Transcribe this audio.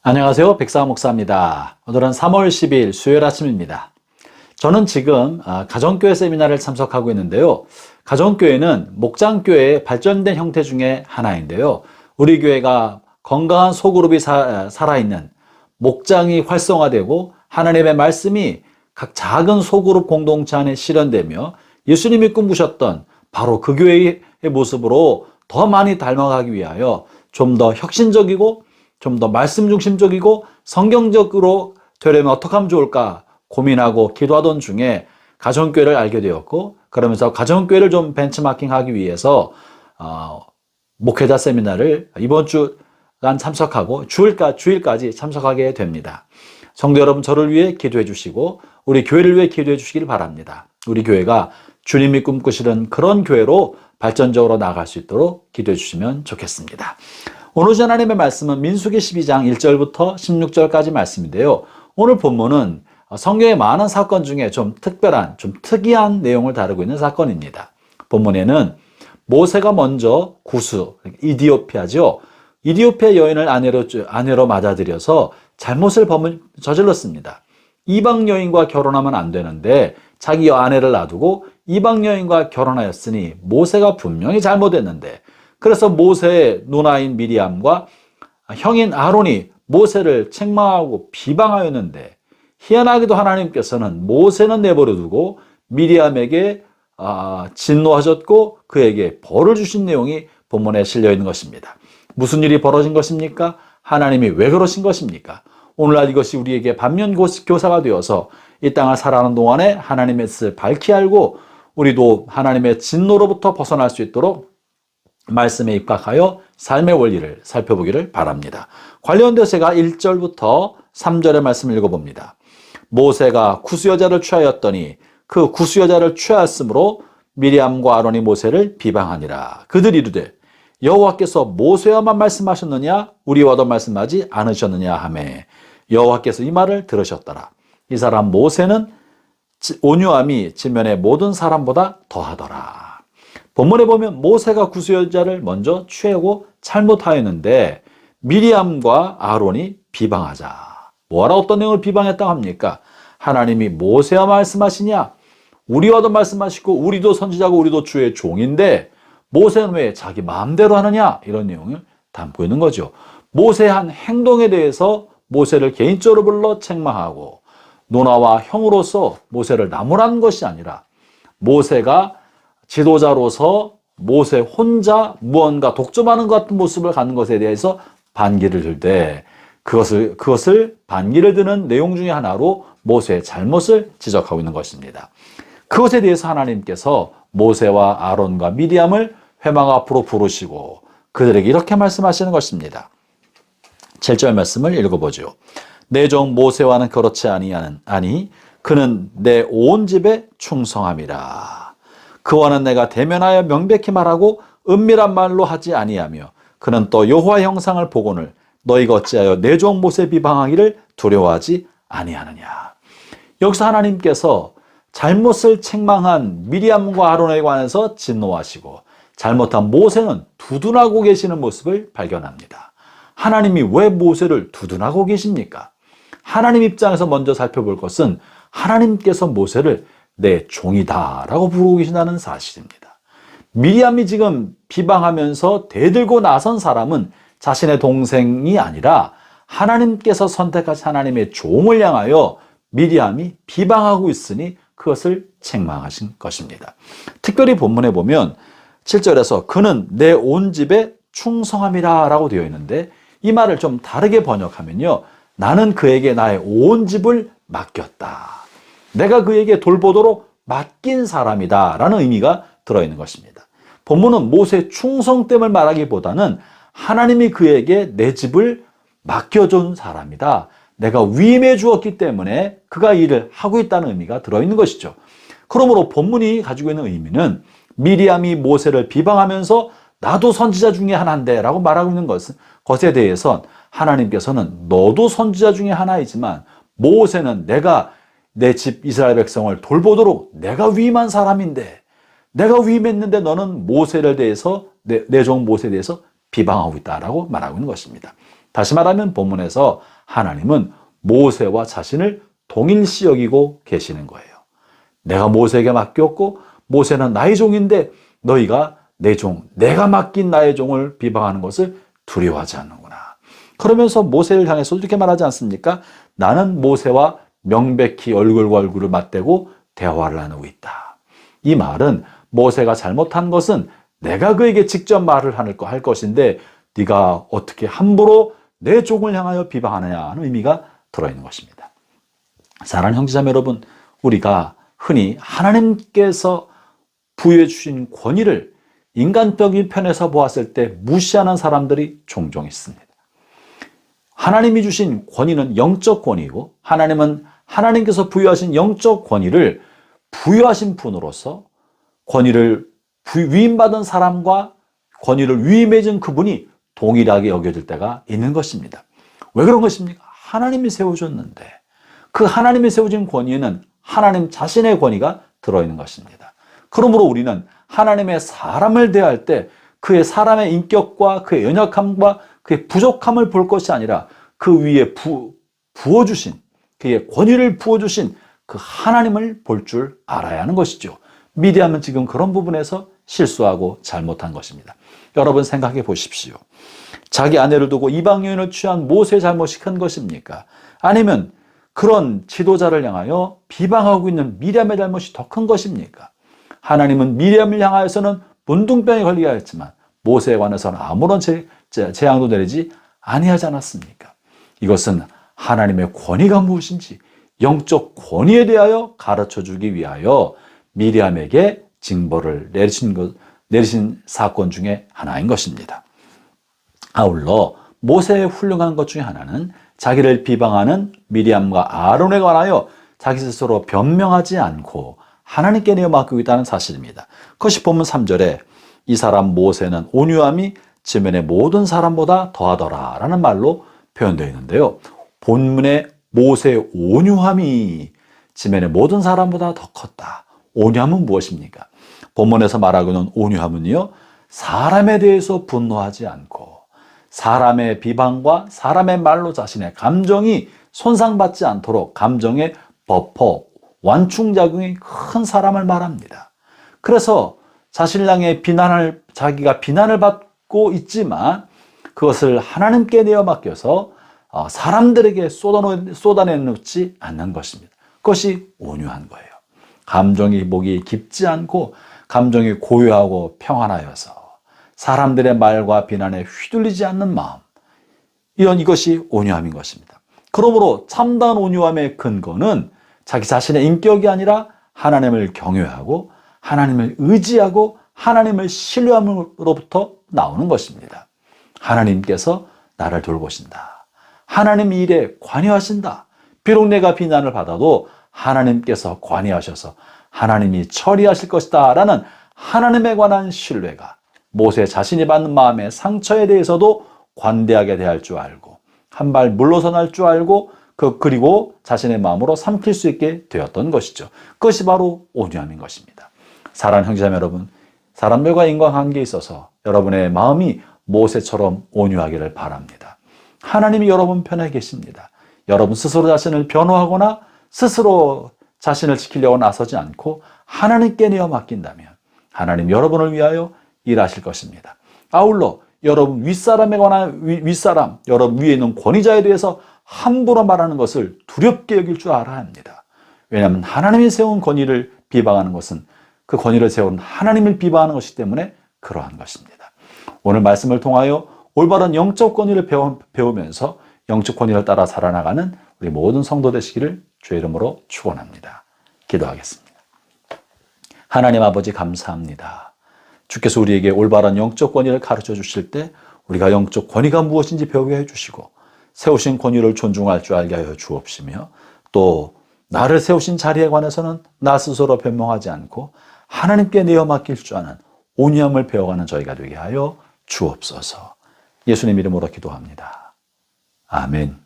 안녕하세요. 백사 목사입니다. 오늘은 3월 10일 수요일 아침입니다. 저는 지금 가정교회 세미나를 참석하고 있는데요. 가정교회는 목장교회의 발전된 형태 중에 하나인데요. 우리 교회가 건강한 소그룹이 살아있는 목장이 활성화되고 하나님의 말씀이 각 작은 소그룹 공동체 안에 실현되며 예수님이 꿈꾸셨던 바로 그 교회의 모습으로 더 많이 닮아가기 위하여 좀 더 혁신적이고 좀 더 말씀 중심적이고 성경적으로 되려면 어떻게 하면 좋을까 고민하고 기도하던 중에 가정교회를 알게 되었고, 그러면서 가정교회를 좀 벤치마킹하기 위해서 목회자 세미나를 이번 주간 참석하고 주일까지 참석하게 됩니다. 성도 여러분, 저를 위해 기도해 주시고 우리 교회를 위해 기도해 주시길 바랍니다. 우리 교회가 주님이 꿈꾸시는 그런 교회로 발전적으로 나아갈 수 있도록 기도해 주시면 좋겠습니다. 오늘 하나님의 말씀은 민수기 12장 1절부터 16절까지 말씀인데요. 오늘 본문은 성경의 많은 사건 중에 좀 특별한, 좀 특이한 내용을 다루고 있는 사건입니다. 본문에는 모세가 먼저 구스, 이디오피아죠. 이디오피아 여인을 아내로 맞아들여서 잘못을 저질렀습니다. 이방 여인과 결혼하면 안 되는데 자기 아내를 놔두고 이방 여인과 결혼하였으니 모세가 분명히 잘못했는데, 그래서 모세의 누나인 미리암과 형인 아론이 모세를 책망하고 비방하였는데, 희한하게도 하나님께서는 모세는 내버려 두고 미리암에게 진노하셨고 그에게 벌을 주신 내용이 본문에 실려 있는 것입니다. 무슨 일이 벌어진 것입니까? 하나님이 왜 그러신 것입니까? 오늘날 이것이 우리에게 반면교사가 되어서 이 땅을 살아가는 동안에 하나님의 뜻을 밝히 알고 우리도 하나님의 진노로부터 벗어날 수 있도록 말씀에 입각하여 삶의 원리를 살펴보기를 바랍니다. 관련돼서 제가 1절부터 3절의 말씀을 읽어봅니다. 모세가 구스 여자를 취하였더니 그 구스 여자를 취하였으므로 미리암과 아론이 모세를 비방하니라. 그들이 이르되 여호와께서 모세와만 말씀하셨느냐 우리와도 말씀하지 않으셨느냐 하매 여호와께서 이 말을 들으셨더라. 이 사람 모세는 온유함이 지면의 모든 사람보다 더하더라. 본문에 보면 모세가 구스 여자를 먼저 취하고 잘못하였는데 미리암과 아론이 비방하자. 뭐라 어떤 내용을 비방했다고 합니까? 하나님이 모세와 말씀하시냐? 우리와도 말씀하시고 우리도 선지자고 우리도 주의 종인데 모세는 왜 자기 마음대로 하느냐? 이런 내용을 담고 있는 거죠. 모세의 한 행동에 대해서 모세를 개인적으로 불러 책망하고 누나와 형으로서 모세를 나무라는 것이 아니라 모세가 지도자로서 모세 혼자 무언가 독점하는 것 같은 모습을 갖는 것에 대해서 반기를 들 때 그것을 반기를 드는 내용 중에 하나로 모세의 잘못을 지적하고 있는 것입니다. 그것에 대해서 하나님께서 모세와 아론과 미리암을 회막 앞으로 부르시고 그들에게 이렇게 말씀하시는 것입니다. 7절 말씀을 읽어보죠. 내 종 모세와는 그렇지 아니 그는 내 온 집에 충성함이라. 그와는 내가 대면하여 명백히 말하고 은밀한 말로 하지 아니하며 그는 또 여호와의 형상을 보고는 너희가 어찌하여 내 종 모세 비방하기를 두려워하지 아니하느냐. 여기서 하나님께서 잘못을 책망한 미리암과 아론에 관해서 진노하시고 잘못한 모세는 두둔하고 계시는 모습을 발견합니다. 하나님이 왜 모세를 두둔하고 계십니까? 하나님 입장에서 먼저 살펴볼 것은 하나님께서 모세를 내 종이다 라고 부르고 계신다는 사실입니다. 미리암이 지금 비방하면서 대들고 나선 사람은 자신의 동생이 아니라 하나님께서 선택하신 하나님의 종을 향하여 미리암이 비방하고 있으니 그것을 책망하신 것입니다. 특별히 본문에 보면 7절에서 그는 내 온 집에 충성함이라 라고 되어 있는데 이 말을 좀 다르게 번역하면요, 나는 그에게 나의 온 집을 맡겼다. 내가 그에게 돌보도록 맡긴 사람이다 라는 의미가 들어있는 것입니다. 본문은 모세의 충성됨을 말하기보다는 하나님이 그에게 내 집을 맡겨준 사람이다. 내가 위임해 주었기 때문에 그가 일을 하고 있다는 의미가 들어있는 것이죠. 그러므로 본문이 가지고 있는 의미는 미리암이 모세를 비방하면서 나도 선지자 중에 하나인데 라고 말하고 있는 것에 대해서 하나님께서는 너도 선지자 중에 하나이지만 모세는 내가 내 집 이스라엘 백성을 돌보도록 내가 위임한 사람인데 내가 위임했는데 너는 모세를 대해서 내 종 모세에 대해서 비방하고 있다라고 말하고 있는 것입니다. 다시 말하면 본문에서 하나님은 모세와 자신을 동일시 여기고 계시는 거예요. 내가 모세에게 맡겼고 모세는 나의 종인데 너희가 내 종, 내가 맡긴 나의 종을 비방하는 것을 두려워하지 않는구나. 그러면서 모세를 향해서 이렇게 말하지 않습니까? 나는 모세와 명백히 얼굴과 얼굴을 맞대고 대화를 나누고 있다. 이 말은 모세가 잘못한 것은 내가 그에게 직접 말을 할 것인데 네가 어떻게 함부로 내 종을 향하여 비방하느냐 하는 의미가 들어있는 것입니다. 사랑하는 형제자매 여러분, 우리가 흔히 하나님께서 부여해 주신 권위를 인간적인 편에서 보았을 때 무시하는 사람들이 종종 있습니다. 하나님이 주신 권위는 영적 권위이고 하나님은 하나님께서 부여하신 영적 권위를 부여하신 분으로서 권위를 위임받은 사람과 권위를 위임해준 그분이 동일하게 여겨질 때가 있는 것입니다. 왜 그런 것입니까? 하나님이 세워줬는데 그 하나님이 세워진 권위에는 하나님 자신의 권위가 들어있는 것입니다. 그러므로 우리는 하나님의 사람을 대할 때 그의 사람의 인격과 그의 연약함과 그의 부족함을 볼 것이 아니라 그 위에 부어주신 그의 권위를 부어주신 그 하나님을 볼 줄 알아야 하는 것이죠. 미디암은 지금 그런 부분에서 실수하고 잘못한 것입니다. 여러분 생각해 보십시오. 자기 아내를 두고 이방 여인을 취한 모세의 잘못이 큰 것입니까? 아니면 그런 지도자를 향하여 비방하고 있는 미리암의 잘못이 더 큰 것입니까? 하나님은 미리암을 향하여서는 문둥병에 걸리게 하였지만 모세에 관해서는 아무런 재앙도 내리지 아니하지 않았습니까? 이것은 하나님의 권위가 무엇인지 영적 권위에 대하여 가르쳐주기 위하여 미리암에게 징벌을 내리신 사건 중에 하나인 것입니다. 아울러 모세의 훌륭한 것 중에 하나는 자기를 비방하는 미리암과 아론에 관하여 자기 스스로 변명하지 않고 하나님께 내어 맡기고 있다는 사실입니다. 그것이 본문 3절에 이 사람 모세는 온유함이 지면의 모든 사람보다 더하더라 라는 말로 표현되어 있는데요. 본문의 모세의 온유함이 지면의 모든 사람보다 더 컸다. 온유함은 무엇입니까? 본문에서 말하고 있는 온유함은요, 사람에 대해서 분노하지 않고 사람의 비방과 사람의 말로 자신의 감정이 손상받지 않도록 감정의 버퍼, 완충작용이 큰 사람을 말합니다. 그래서 자신을 향해 자기가 비난을 받고 있지만 그것을 하나님께 내어 맡겨서 사람들에게 쏟아내놓지 않는 것입니다. 그것이 온유한 거예요. 감정의 목이 깊지 않고 감정이 고요하고 평안하여서 사람들의 말과 비난에 휘둘리지 않는 마음, 이것이 온유함인 것입니다. 그러므로 참다운 온유함의 근거는 자기 자신의 인격이 아니라 하나님을 경외하고 하나님을 의지하고 하나님을 신뢰함으로부터 나오는 것입니다. 하나님께서 나를 돌보신다. 하나님 일에 관여하신다. 비록 내가 비난을 받아도 하나님께서 관여하셔서 하나님이 처리하실 것이다 라는 하나님에 관한 신뢰가 모세 자신이 받는 마음의 상처에 대해서도 관대하게 대할 줄 알고 한 발 물러서날 줄 알고 그리고 자신의 마음으로 삼킬 수 있게 되었던 것이죠. 그것이 바로 온유함인 것입니다. 사랑하는 형제자매 여러분, 사람들과 인간관계에 있어서 여러분의 마음이 모세처럼 온유하기를 바랍니다. 하나님이 여러분 편에 계십니다. 여러분 스스로 자신을 변호하거나 스스로 자신을 지키려고 나서지 않고 하나님께 내어 맡긴다면 하나님 여러분을 위하여 일하실 것입니다. 아울러 여러분 윗사람에 관한 윗사람, 여러분 위에 있는 권위자에 대해서 함부로 말하는 것을 두렵게 여길 줄 알아야 합니다. 왜냐하면 하나님이 세운 권위를 비방하는 것은 그 권위를 세운 하나님을 비방하는 것이기 때문에 그러한 것입니다. 오늘 말씀을 통하여 올바른 영적 권위를 배우면서 영적 권위를 따라 살아나가는 우리 모든 성도 되시기를 주의 이름으로 축원합니다. 기도하겠습니다. 하나님 아버지 감사합니다. 주께서 우리에게 올바른 영적 권위를 가르쳐 주실 때 우리가 영적 권위가 무엇인지 배우게 해주시고 세우신 권위를 존중할 줄 알게 하여 주옵시며 또 나를 세우신 자리에 관해서는 나 스스로 변명하지 않고 하나님께 내어 맡길 줄 아는 온유함을 배워가는 저희가 되게 하여 주옵소서. 예수님 이름으로 기도합니다. 아멘.